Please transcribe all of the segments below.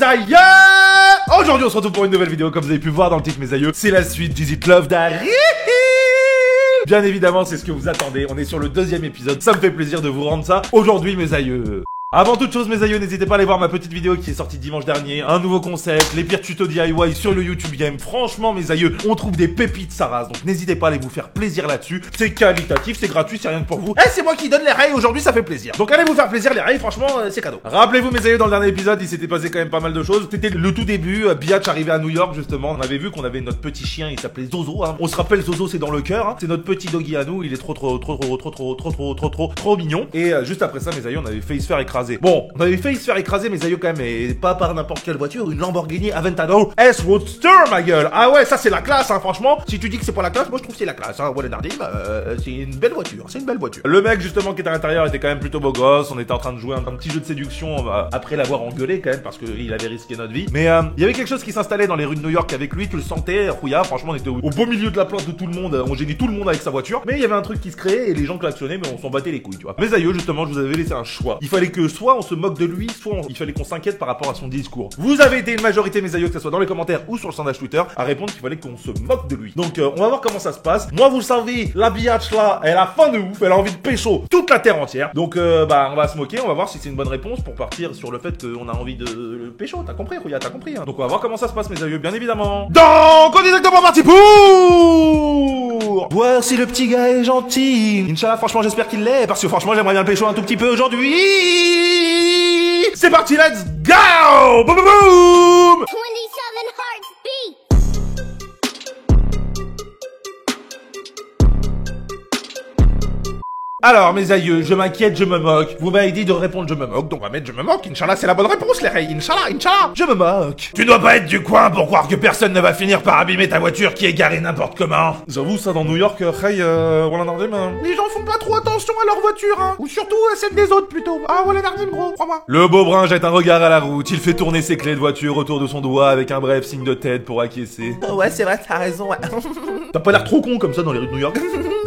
mes aïeux! Aujourd'hui on se retrouve pour une nouvelle vidéo, comme vous avez pu voir dans le titre mes aïeux, c'est la suite du It Love Diary. Bien évidemment c'est ce que vous attendez, on est sur le deuxième épisode, ça me fait plaisir de vous rendre ça aujourd'hui mes aïeux. Avant toute chose mes aïeux, n'hésitez pas à aller voir ma petite vidéo qui est sortie dimanche dernier, un nouveau concept, les pires tutos DIY sur le YouTube Game. Franchement mes aïeux, on trouve des pépites sa race, donc n'hésitez pas à aller vous faire plaisir là-dessus. C'est qualitatif, c'est gratuit, c'est rien que pour vous. Et c'est moi qui donne les rails aujourd'hui, ça fait plaisir. Donc allez vous faire plaisir les rails, franchement c'est cadeau. Rappelez-vous mes aïeux, dans le dernier épisode il s'était passé quand même pas mal de choses. C'était le tout début, Biatch arrivait à New York justement, on avait vu qu'on avait notre petit chien, il s'appelait Zozo hein. On se rappelle Zozo c'est dans le cœur hein. C'est notre petit doggy à nous, il est trop mignon. Et juste après ça mes aïeux, on avait failli se faire écraser. Bon, on avait failli se faire écraser mes aïeux quand même, et pas par n'importe quelle voiture, une Lamborghini Aventador S Roadster ma gueule. Ah ouais, ça c'est la classe hein, franchement. Si tu dis que c'est pas la classe, moi je trouve que c'est la classe hein. Wallen Nardim, c'est une belle voiture, c'est une belle voiture. Le mec justement qui était à l'intérieur était quand même plutôt beau gosse, on était en train de jouer un petit jeu de séduction après l'avoir engueulé quand même parce qu'il avait risqué notre vie. Mais il y avait quelque chose qui s'installait dans les rues de New York avec lui, tu le sentais, Rouya, franchement on était au beau milieu de la place de tout le monde, on gênait tout le monde avec sa voiture. Mais il y avait un truc qui se créait et les gens klaxonnaient mais on s'en battait les couilles tu vois. Mes aïeux justement, je vous avais laissé un choix. Il fallait que soit on se moque de lui, soit il fallait qu'on s'inquiète par rapport à son discours. Vous avez été une majorité mes aïeux, que ce soit dans les commentaires ou sur le sondage Twitter, à répondre qu'il fallait qu'on se moque de lui. Donc on va voir comment ça se passe. Moi vous le savez, la biatch là, elle a faim de ouf, elle a envie de pécho toute la terre entière. Donc on va se moquer, on va voir si c'est une bonne réponse pour partir sur le fait qu'on a envie de le pécho. T'as compris Rouya, t'as compris hein. Donc on va voir comment ça se passe mes aïeux, bien évidemment. Donc on est exactement parti pour voir si le petit gars est gentil. Inch'Allah, franchement j'espère qu'il l'est, parce que franchement j'aimerais bien le pécho un tout petit peu aujourd'hui. C'est parti, let's go! Boum boum boum! 27 hearts beat. Alors mes aïeux, je m'inquiète, je me moque. Vous m'avez dit de répondre je me moque, donc on va mettre je me moque. Inch'Allah c'est la bonne réponse les reilles. Inch'Allah, je me moque. Tu dois pas être du coin pour croire que personne ne va finir par abîmer ta voiture qui est garée n'importe comment. J'avoue ça dans New York, Wallen Nardim, les gens font pas trop attention à leur voiture hein. Ou surtout à celle des autres plutôt. Ah Wallen Nardim gros, crois-moi. Le beau brun jette un regard à la route, il fait tourner ses clés de voiture autour de son doigt avec un bref signe de tête pour acquiescer. Ouais c'est vrai, t'as raison ouais. T'as pas l'air trop con comme ça dans les rues de New York.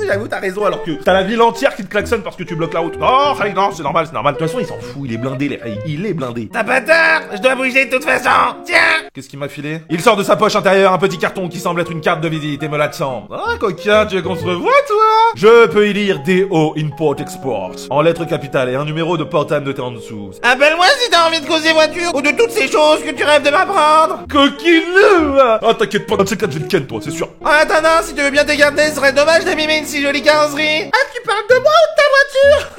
J'avoue t'as raison alors que t'as la ville entière qui te klaxonne parce que tu bloques la route. Non, hey, non, c'est normal, c'est normal. De toute façon, il s'en fout, il est blindé, il est blindé. T'as pas tort, je dois bouger de toute façon. Tiens. Qu'est-ce qu'il m'a filé? Il sort de sa poche intérieure un petit carton qui semble être une carte de visite et me la tend. Ah, coquin, tu veux qu'on se revoie, toi? Je peux y lire DO Import Export en lettres capitales et un numéro de portable noté en dessous. Appelle-moi si t'as envie de causer voiture ou de toutes ces choses que tu rêves de m'apprendre. Coquineux. Ah, t'inquiète pas, dans ces cas, je vais te ken, toi, c'est sûr. En attendant, si tu veux bien t'écarter, ce serait dommage d'abîmer une si jolie carrosserie. Ah, tu parles de moi ou de ta voiture?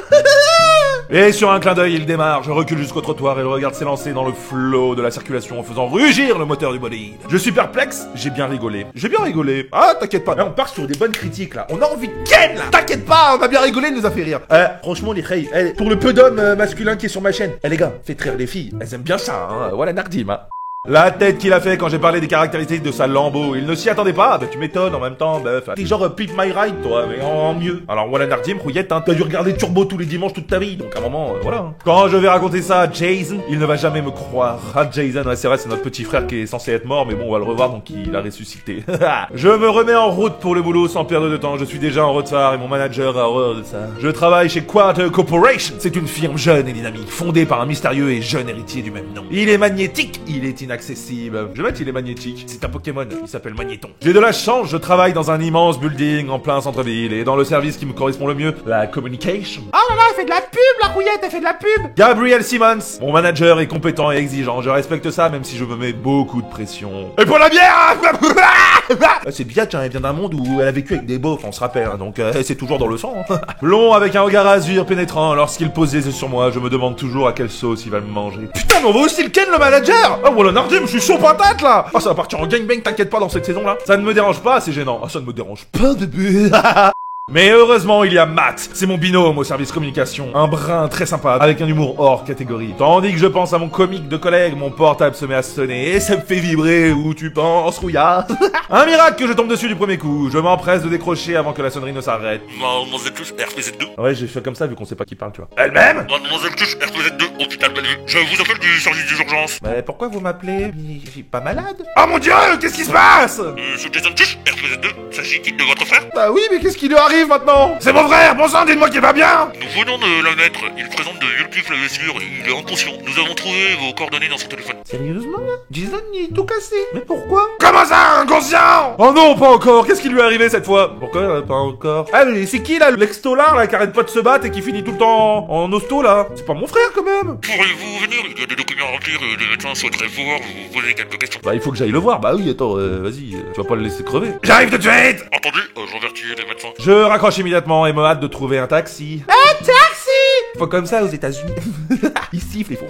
Et sur un clin d'œil, il démarre. Je recule jusqu'au trottoir et le regarde s'élancer dans le flot de la circulation en faisant rugir le moteur du bolide. Je suis perplexe, j'ai bien rigolé. Ah, t'inquiète pas. Là, on part sur des bonnes critiques, là. On a envie de ken, là. T'inquiète pas, on a bien rigolé, il nous a fait rire. Franchement, les reilles, pour le peu d'hommes masculins qui est sur ma chaîne. Les gars, faites rire les filles. Elles aiment bien ça, hein. Voilà, Nardim, hein. La tête qu'il a fait quand j'ai parlé des caractéristiques de sa Lambo, il ne s'y attendait pas. Bah tu m'étonnes en même temps, bœuf. T'es genre Pimp My Ride toi, mais en mieux. Alors Wallen Nardim, Rouillette, hein, t'as dû regarder Turbo tous les dimanches toute ta vie, donc à un moment, voilà. Quand je vais raconter ça à Jason, il ne va jamais me croire. Ah Jason, ouais c'est vrai, c'est notre petit frère qui est censé être mort, mais bon on va le revoir donc il a ressuscité. Je me remets en route pour le boulot sans perdre de temps, je suis déjà en retard et mon manager a horreur de ça. Je travaille chez Quarter Corporation, c'est une firme jeune et dynamique, fondée par un mystérieux et jeune héritier du même nom. Il est magnétique, il est inaccessible. Je vais mettre il est magnétique. C'est un Pokémon, il s'appelle Magnéton. J'ai de la chance, je travaille dans un immense building en plein centre-ville et dans le service qui me correspond le mieux, la communication. Oh là là, elle fait de la pub, la Rouillette, elle fait de la pub. Gabriel Simmons, mon manager est compétent et exigeant, je respecte ça même si je me mets beaucoup de pression. Et pour la bière. C'est Biatch, hein, elle vient d'un monde où elle a vécu avec des beaufs, on se rappelle, hein, donc c'est toujours dans le sang. Blond avec un regard azur pénétrant, lorsqu'il pose les yeux sur moi, je me demande toujours à quelle sauce il va me manger. Putain, mais on va aussi le ken le manager. Oh voilà Nardim, je suis chaud patate là. Ah ça va partir en gangbang, t'inquiète pas dans cette saison là. Ça ne me dérange pas, c'est gênant. Ah ça ne me dérange pas bébé. Mais heureusement, il y a Matt, c'est mon binôme au service communication, un brin très sympa, avec un humour hors catégorie. Tandis que je pense à mon comique de collègue, mon portable se met à sonner, et ça me fait vibrer, où tu penses, Rouillard. Un miracle que je tombe dessus du premier coup, je m'empresse de décrocher avant que la sonnerie ne s'arrête. Mademoiselle Touche, RPZ2. Ouais, j'ai fait comme ça vu qu'on sait pas qui parle, tu vois. Elle-même? Mademoiselle Touche, RPZ2, hôpital Bellevue. Je vous appelle du service des urgences. Mais pourquoi vous m'appelez? Je suis pas malade? Oh mon dieu, qu'est-ce qui se passe? C'est Jason Touche, RPZ2, S'agit-il de votre frère? Bah oui, mais qu'est-ce qui lui arrive maintenant? C'est mon frère, bon sang, dites-moi qu'il va bien! Nous venons de la mettre. Il présente de multiples blessures et il est inconscient. Nous avons trouvé vos coordonnées dans son téléphone. Sérieusement? Jason, il est tout cassé. Mais pourquoi? Comment ça, inconscient? Oh non, pas encore. Qu'est-ce qui lui est arrivé cette fois? Pourquoi pas encore? Ah, mais c'est qui là, l'extolard là, qui arrête pas de se battre et qui finit tout le temps en hosto là? C'est pas mon frère quand même. Pourriez-vous venir? Il y a des documents à remplir et les médecins souhaiteraient voir vous poser quelques questions. Bah, il faut que j'aille le voir. Bah oui, attends, vas-y, tu vas pas le laisser crever. J'arrive tout de suite. Entendu, j'avertis les médecins. Je raccroche immédiatement et me hâte de trouver un taxi. Un taxi! Faut comme ça aux États-Unis. Ils sifflent, ils font.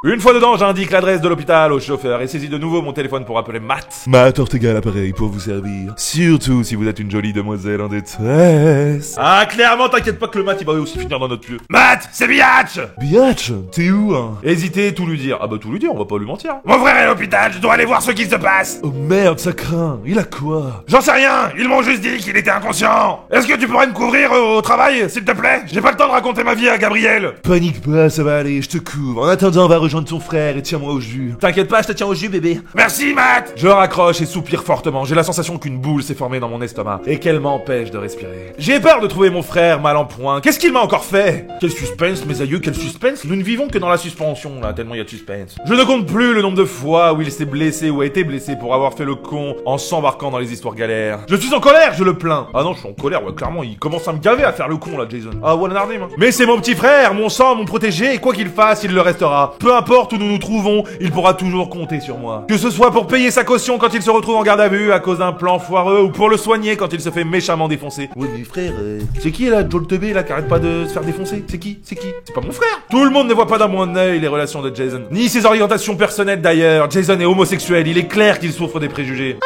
Une fois dedans, j'indique l'adresse de l'hôpital au chauffeur et saisis de nouveau mon téléphone pour appeler Matt. Matt Ortega, l'appareil pour vous servir. Surtout si vous êtes une jolie demoiselle en détresse. Ah, clairement, t'inquiète pas que le Matt, il va aussi finir dans notre pieu. Matt, c'est Biatch! Biatch? T'es où, hein? Hésitez, tout lui dire. Ah bah tout lui dire, on va pas lui mentir. Mon frère est à l'hôpital, je dois aller voir ce qui se passe. Oh merde, ça craint. Il a quoi? J'en sais rien, ils m'ont juste dit qu'il était inconscient. Est-ce que tu pourrais me couvrir au travail, s'il te plaît? J'ai pas le temps de raconter ma vie à Gabriel. Panique pas, ça va aller, je te couvre. En attendant, on va rejoindre ton frère et tiens-moi au jus. T'inquiète pas, je te tiens au jus, bébé. Merci, Matt. Je raccroche et soupire fortement. J'ai la sensation qu'une boule s'est formée dans mon estomac et qu'elle m'empêche de respirer. J'ai peur de trouver mon frère mal en point. Qu'est-ce qu'il m'a encore fait? Quel suspense, mes aïeux, quel suspense. Nous ne vivons que dans la suspension, là, tellement il y a de suspense. Je ne compte plus le nombre de fois où il s'est blessé ou a été blessé pour avoir fait le con en s'embarquant dans les histoires galères. Je suis en colère, je le plains. Ah non, je suis en colère, ouais, clairement, il commence à me gaver à faire le con, là, Jason. Ah, voilà, hein. Mais c'est mon petit frère, mon sang, mon protégé, et quoi qu'il fasse, il le restera. Peu importe où nous nous trouvons, il pourra toujours compter sur moi. Que ce soit pour payer sa caution quand il se retrouve en garde à vue à cause d'un plan foireux, ou pour le soigner quand il se fait méchamment défoncer. Oui, mais frère, c'est qui là, Joel Teubé, là, qui arrête pas de se faire défoncer? C'est qui? C'est pas mon frère. Tout le monde ne voit pas d'un bon œil les relations de Jason, ni ses orientations personnelles d'ailleurs. Jason est homosexuel, il est clair qu'il souffre des préjugés.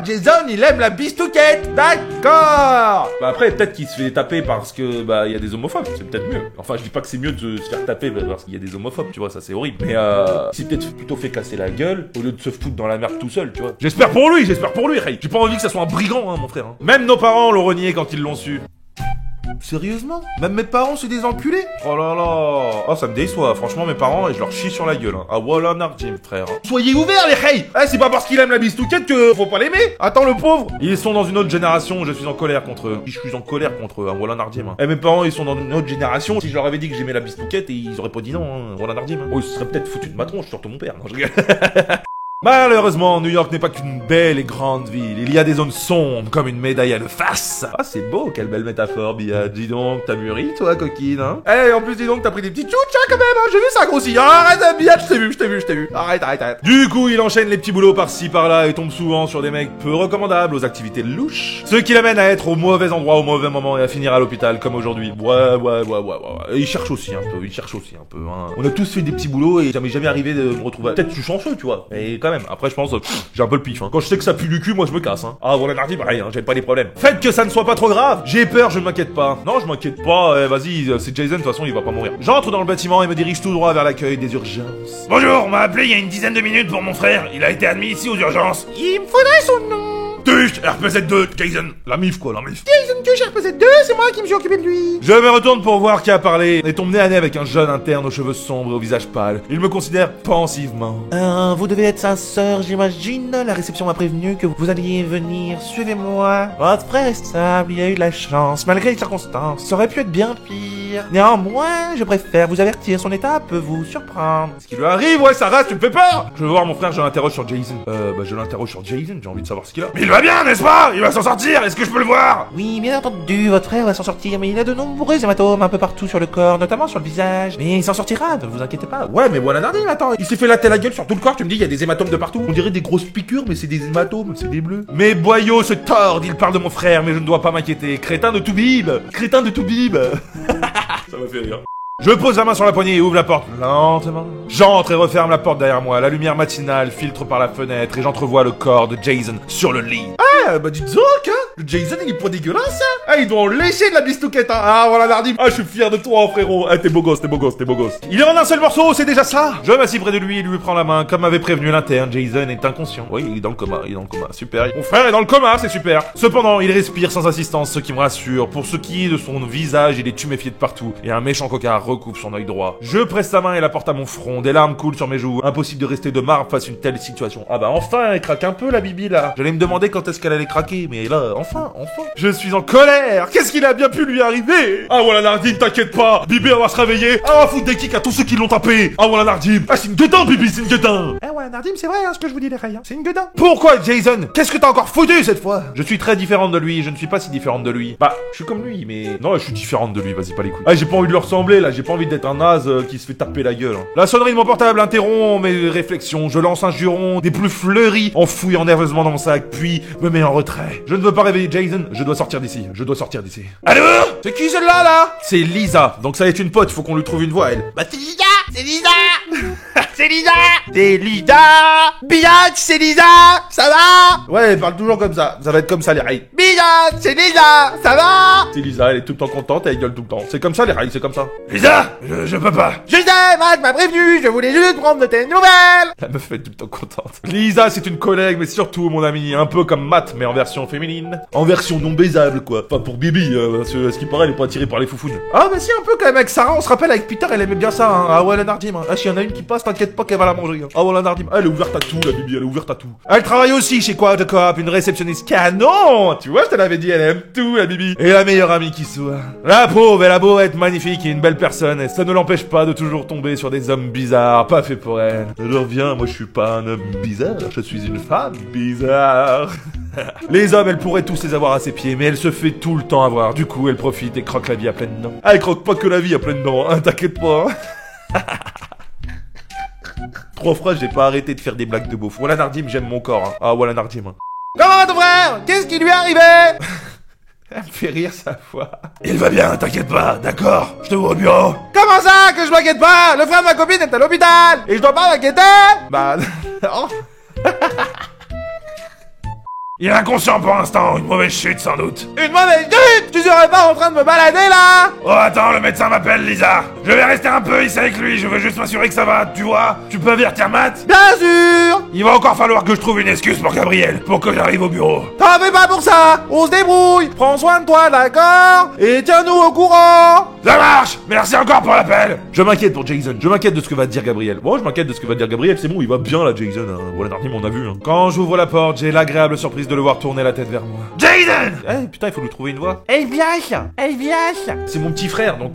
Jason, il aime la bistouquette. D'accord. Bah après, peut-être qu'il se fait taper parce que, bah, il y a des homophobes. C'est peut-être mieux. Enfin, je dis pas que c'est mieux de se faire taper parce qu'il y a des homophobes, tu vois, ça c'est horrible. Mais il s'est peut-être plutôt fait casser la gueule au lieu de se foutre dans la merde tout seul, tu vois. J'espère pour lui, Ray. J'ai pas envie que ça soit un brigand, hein, mon frère. Hein. Même nos parents l'ont renié quand ils l'ont su. Sérieusement? Même mes parents, c'est des enculés? Oh là là. Oh, ça me déçoit. Franchement, mes parents, je leur chie sur la gueule. Hein. Ah, voilà, Narjim, frère. Soyez ouverts, les hey. Eh, c'est pas parce qu'il aime la bistouquette que faut pas l'aimer. Attends, le pauvre. Ils sont dans une autre génération. Je suis en colère contre eux. Je suis en colère contre eux. Hein. Voilà, Narjim. Hein. Eh, mes parents, ils sont dans une autre génération. Si je leur avais dit que j'aimais la bistouquette, ils auraient pas dit non. Hein. Voilà, Narjim. Hein. Oh, ils se seraient peut-être foutus de ma tronche, surtout mon père. Non, je rigole. Malheureusement, New York n'est pas qu'une belle et grande ville. Il y a des zones sombres, comme une médaille à la face. Ah, c'est beau, quelle belle métaphore, Bia. Dis donc, t'as mûri, toi, coquine, hein? Eh, en plus, dis donc, t'as pris des petits tchouchas, quand même, hein? J'ai vu ça grossir. Arrête, Bia, je t'ai vu. Arrête. Du coup, il enchaîne les petits boulots par-ci, par-là, et tombe souvent sur des mecs peu recommandables aux activités louches. Ce qui l'amène à être au mauvais endroit, au mauvais moment, et à finir à l'hôpital, comme aujourd'hui. Ouais. Et il cherche aussi un peu, hein. On a tous fait des petits boulots, et ça m'est jamais arrivé de me retrouver. Peut-être je suis chanceux, tu vois. Et quand même, après, je pense, j'ai un peu le pif, hein. Quand je sais que ça pue du cul, moi je me casse, hein. Ah, voilà, Nardi, pareil, hein, j'ai pas des problèmes. Faites que ça ne soit pas trop grave. J'ai peur, je ne m'inquiète pas. Non, je m'inquiète pas, vas-y, c'est Jason, de toute façon, il va pas mourir. J'entre dans le bâtiment et me dirige tout droit vers l'accueil des urgences. Bonjour, on m'a appelé il y a une dizaine de minutes pour mon frère. Il a été admis ici aux urgences. Il me faudrait son nom. Tuche, RPZ2, Jason. La mif, quoi, la mif. Jason Tuche, RPZ2, c'est moi qui me suis occupé de lui. Je me retourne pour voir qui a parlé et tombe nez à nez avec un jeune interne aux cheveux sombres et au visage pâle. Il me considère pensivement. Vous devez être sa sœur, j'imagine. La réception m'a prévenu que vous alliez venir. Suivez-moi. Votre frère est stable, il a eu de la chance, malgré les circonstances. Ça aurait pu être bien pire. Néanmoins, je préfère vous avertir, son état peut vous surprendre. Ce qui lui arrive, ouais, ça rate, tu me fais peur. Je veux voir mon frère, je l'interroge sur Jason. Je l'interroge sur Jason, j'ai envie de savoir ce qu'il a. Mais il va bien, n'est-ce pas? Il va s'en sortir, est-ce que je peux le voir? Oui, bien entendu, votre frère va s'en sortir, mais il a de nombreux hématomes un peu partout sur le corps, notamment sur le visage. Mais il s'en sortira, ne vous inquiétez pas. Ouais, mais voilà, Nardine, attends, il s'est fait latter la gueule sur tout le corps, tu me dis, il y a des hématomes de partout. On dirait des grosses piqûres, mais c'est des hématomes, c'est des bleus. Mes boyaux se tordent, il parle de mon frère, mais je ne dois pas m'inquiéter. Crétin de Toubib. Ça m'a fait rire. Je pose la main sur la poignée et ouvre la porte lentement. J'entre et referme la porte derrière moi. La lumière matinale filtre par la fenêtre et j'entrevois le corps de Jason sur le lit. Ah, bah dites donc, hein. Le Jason, il est pas dégueulasse, hein. Ah, il doit en lécher de la bistouquette, hein. Ah, voilà, Nardim. Ah, je suis fier de toi, frérot. Ah, t'es beau gosse, t'es beau gosse, t'es beau gosse. Il est en un seul morceau, c'est déjà ça. Je m'assis près de lui et lui prends la main. Comme m'avait prévenu l'interne, Jason est inconscient. Oui, il est dans le coma, il est dans le coma. Super. Mon frère est dans le coma, c'est super. Cependant, il respire sans assistance, ce qui me rassure. Pour ce qui est de son visage, il est tuméfié de partout. Et un méchant cocard recoupe son œil droit. Je presse sa main et la porte à mon front. Des larmes coulent sur mes joues. Impossible de rester de marbre face à une telle situation. Ah bah enfin, elle craque un peu la bibi là. J'allais me demander quand est-ce qu'elle allait craquer, mais là, enfin. Je suis en colère. Qu'est-ce qu'il a bien pu lui arriver? Ah voilà Nardim, t'inquiète pas. Bibi elle va se réveiller. Ah, on va foutre des kicks à tous ceux qui l'ont tapé. Ah voilà Nardim. Ah c'est une gueudin Bibi, c'est une gueudin. Ah ouais Nardim, c'est vrai hein, ce que je vous dis les rails. Hein. C'est une gueudin. Pourquoi Jason? Qu'est-ce que t'as encore foutu cette fois? Je suis très différente de lui. Je ne suis pas si différente de lui. Bah, je suis comme lui, mais non, je suis différente de lui. Vas-y pas les couilles. Ah j'ai pas envie de lui ressembler là. J'ai pas envie d'être un naze qui se fait taper la gueule. Hein. La sonnerie de mon portable interrompt mes réflexions. Je lance un juron des plus fleuris en fouillant nerveusement dans mon sac, puis me mets en retrait. Je ne veux pas réveiller Jason. Je dois sortir d'ici. Je dois sortir d'ici. Allô? C'est qui celle-là là? C'est Lisa. Donc ça va être une pote. Faut qu'on lui trouve une voix elle. Bah c'est Lisa. C'est Lisa. C'est Lisa. C'est Lisa. Biatch, c'est Lisa. Ça va? Ouais, elle parle toujours comme ça. Ça va être comme ça les rails. Biatch, c'est Lisa. Ça va? C'est Lisa, elle est tout le temps contente et elle gueule tout le temps. C'est comme ça les rails, c'est comme ça. Lisa, je peux pas. Je sais, Matt m'a prévenu. Je voulais juste prendre de tes nouvelles. La meuf est tout le temps contente. Lisa, c'est une collègue, mais surtout mon amie, un peu comme Matt, mais en version féminine. En version non baisable, quoi. Enfin, pour Bibi, parce que, à ce qui paraît, elle est pas attirée par les foufounes. Ah, bah si, un peu quand même avec Sarah, on se rappelle avec Peter, elle aimait bien ça, hein. Ah ouais, la Nardim, hein. Ah, s'il y en a une qui passe, t'inquiète pas qu'elle va la manger, hein. Ah ouais, la Nardim. Ah, elle est ouverte à tout, la Bibi, elle est ouverte à tout. Elle travaille aussi chez Quad Coop, une réceptionniste canon. Tu vois, je te l'avais dit, elle aime tout, la Bibi. Et la meilleure amie qui soit. La pauvre, elle a beau être magnifique et une belle personne, et ça ne l'empêche pas de toujours tomber sur des hommes bizarres, pas fait pour elle. Je reviens, moi je suis pas un homme bizarre, je suis une femme bizarre. Les hommes, elle pourrait tous les avoir à ses pieds, mais elle se fait tout le temps avoir. Du coup, elle profite et croque la vie à pleines dents. Ah, elle croque pas que la vie à pleines dents, hein, t'inquiète pas. 3 fois, j'ai pas arrêté de faire des blagues de beauf. Voilà Nardim, j'aime mon corps. Hein. Ah, voilà Nardim. Hein. Comment ton frère? Qu'est-ce qui lui est arrivé? Elle me fait rire sa voix. Il va bien, t'inquiète pas, d'accord? Je te vois au bureau. Comment ça que je m'inquiète pas? Le frère de ma copine est à l'hôpital et je dois pas m'inquiéter? Bah... oh. Il est inconscient pour l'instant, une mauvaise chute sans doute. Une mauvaise chute? Tu serais pas en train de me balader là? Oh attends, le médecin m'appelle Lisa. Je vais rester un peu ici avec lui, je veux juste m'assurer que ça va, tu vois? Tu peux avertir Matt? Bien sûr. Il va encore falloir que je trouve une excuse pour Gabriel, pour que j'arrive au bureau. T'en fais pas pour ça, on se débrouille. Prends soin de toi, d'accord? Et tiens-nous au courant. Ça marche. Merci encore pour l'appel. Je m'inquiète pour Jason, je m'inquiète de ce que va dire Gabriel. Bon, je m'inquiète de ce que va dire Gabriel, c'est bon, il va bien là Jason, hein. Voilà, Nardim, on a vu, hein. Quand j'ouvre la porte, j'ai l'agréable surprise de le voir tourner la tête vers moi. Jason! Eh putain, il faut lui trouver une voix. Elvias. C'est mon petit frère, donc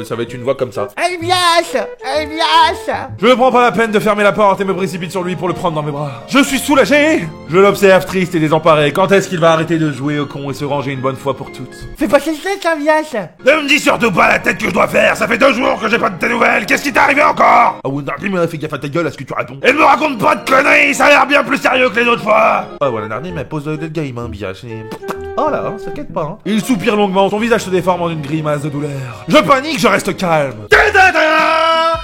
ça va être une voix comme ça. Elvias. Je ne prends pas la peine de fermer la porte et me précipite sur lui pour le prendre dans mes bras. Je suis soulagé. Je l'observe triste et désemparé. Quand est-ce qu'il va arrêter de jouer au con et se ranger une bonne fois pour toutes? Fais pas cette tête, Elvias. Ne me dis surtout pas la tête que je dois faire. Ça fait 2 jours que j'ai pas de tes nouvelles. Qu'est-ce qui t'est arrivé encore? Ah ouais, Nardim, fais gaffe à ta gueule à ce que tu réponds. Elle me raconte pas de conneries. Ça a l'air bien plus sérieux que les autres fois. Ah voilà, Nardim, elle pose le game, hein, bien. Oh là, ça s'inquiète pas, hein. Il soupire longuement, son visage se déforme en une grimace de douleur. Je panique, je reste calme.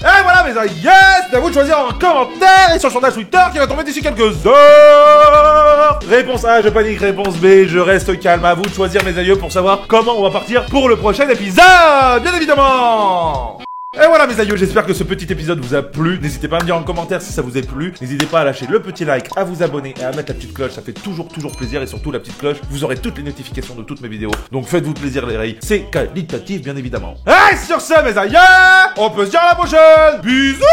Et voilà mes aïeux, c'est à vous de choisir en commentaire et sur le sondage Twitter qui va tomber d'ici quelques heures. Réponse A, je panique. Réponse B, je reste calme. À vous de choisir mes aïeux pour savoir comment on va partir pour le prochain épisode, bien évidemment. Et voilà mes aïeux, j'espère que ce petit épisode vous a plu. N'hésitez pas à me dire en commentaire si ça vous a plu. N'hésitez pas à lâcher le petit like, à vous abonner et à mettre la petite cloche. Ça fait toujours plaisir. Et surtout la petite cloche, vous aurez toutes les notifications de toutes mes vidéos. Donc faites-vous plaisir les rails. C'est qualitatif bien évidemment. Et sur ce mes aïeux, on peut se dire à la prochaine. Bisous.